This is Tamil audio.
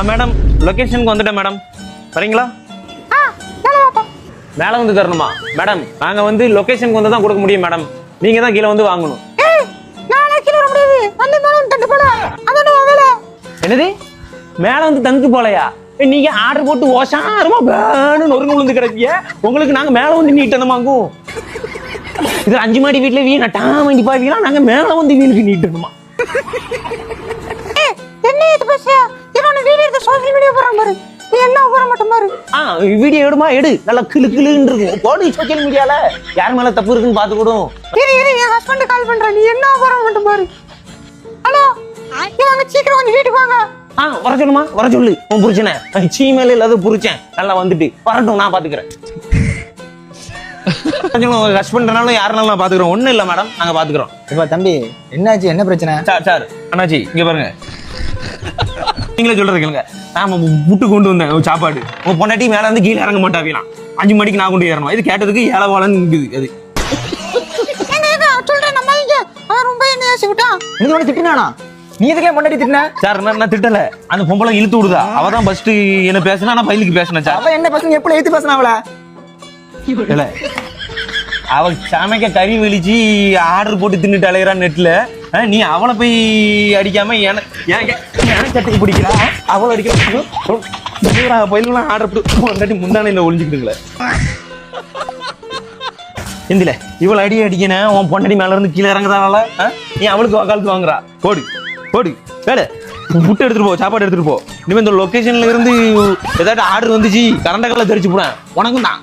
மேடம் லொகேஷனுக்கு வந்துட்டேன் மேடம், வரீங்களா? மேலே வந்து தரணுமா மேடம்? நாங்கள் வந்து லொகேஷனுக்கு வந்து தான் கொடுக்க முடியும் மேடம், நீங்கள் தான் கீழே வந்து வாங்கணும். என்னது மேலே வந்து தந்து போலையா? நீங்க ஆர்டர் போட்டு ஓசாரமா வேணும்னு ஒரு விழுந்து கிடப்பிய, உங்களுக்கு நாங்கள் மேலே வந்து நீட்டணுமாங்கும். இது 5 மாடி வீட்டில் வீணா டாமண்டி பாவீங்களா, நாங்கள் மேலே வந்து வீலுக்கு நீட்டணுமா? வீடியோ எடுமா, எடு, நல்லா கிளு கிளுன்னு இருக்கும், போடு சோசியல் மீடியால. யார் மேல தப்பு இருக்குன்னு பாத்து கூடும். என் ஹஸ்பண்ட் கால் பண்றேன், நீ என்ன உபரம் மட்டும் பாரு. ஹலோ, வாங்க சீக்கிரம் வந்து வீட்டுக்கு வாங்க. வர சொல்லுமா, வர சொல்லு. உன் புரிச்சனே சீமையில இல்லாத புரிச்சேன், நல்லா வந்துட்டு வரட்டும், நான் பாத்துக்கிறேன். உங்க ஹஸ்பண்ட்னாலும் யாருனாலும் நான் பாத்துக்கிறோம். ஒண்ணும் இல்ல மேடம், நாங்க பாத்துக்கிறோம். இப்ப தம்பி என்னாச்சு, என்ன பிரச்சனை? சார் அண்ணாச்சி இங்க பாருங்க, நீங்களே சொல்றது கேளுங்க. நான் புட்டு கொண்டு வந்தேன் சாப்பாடு, உங்க பொண்டாட்டி மேல இருந்து கீழே இறங்க மாட்டாங்களாம். 5 மணிக்கு நான் கொண்டு ஏறணும். இது கேட்டதுக்கு ஏழவாளன்னு இருக்குது. அது சொல்றேன், நம்ம அவன் ரொம்ப என்ன யோசிச்சுட்டான். நீ உன திட்டினானா? நீ எதுக்கே பொண்டாட்டி திட்டின? சார் நான் திட்டல, அந்த பொம்பளை இழுத்து விடுதா. அவதான் ஃபர்ஸ்ட் என்ன பேசினா, நான் பைலுக்கு பேசினேன் சார். அவ என்ன பேசுங்க, எப்படி எழுத்து பேசினா அவள? இல்ல, அவ சமைக்க கறி வெளிச்சு ஆர்டர் போட்டு தின்னுட்டு அலையிறான் நெட்ல. நீ அவளை போய் அடிக்காம எனக்கு சட்டைக்கு பிடிக்கிறா, அவளை அடிக்கிற பயிலாம் ஆர்டர் போட்டு முந்தானையில ஒளிஞ்சுக்கிட்டுங்களே. இந்தில இவளை அடிக்கணும், உன் பொண்டாடி மேல இருந்து கீழே இறங்குதானால நீ அவளுக்கு காலத்து வாங்குறா. போடு போடு வேலை, புட்டு எடுத்துட்டு போ, சாப்பாடு எடுத்துட்டு போ. இனிமே இந்த லொகேஷன்ல இருந்து ஏதாச்சும் ஆர்டர் வந்துச்சு, கரண்ட கால தெரிச்சு போறேன் உனக்கும் தான்.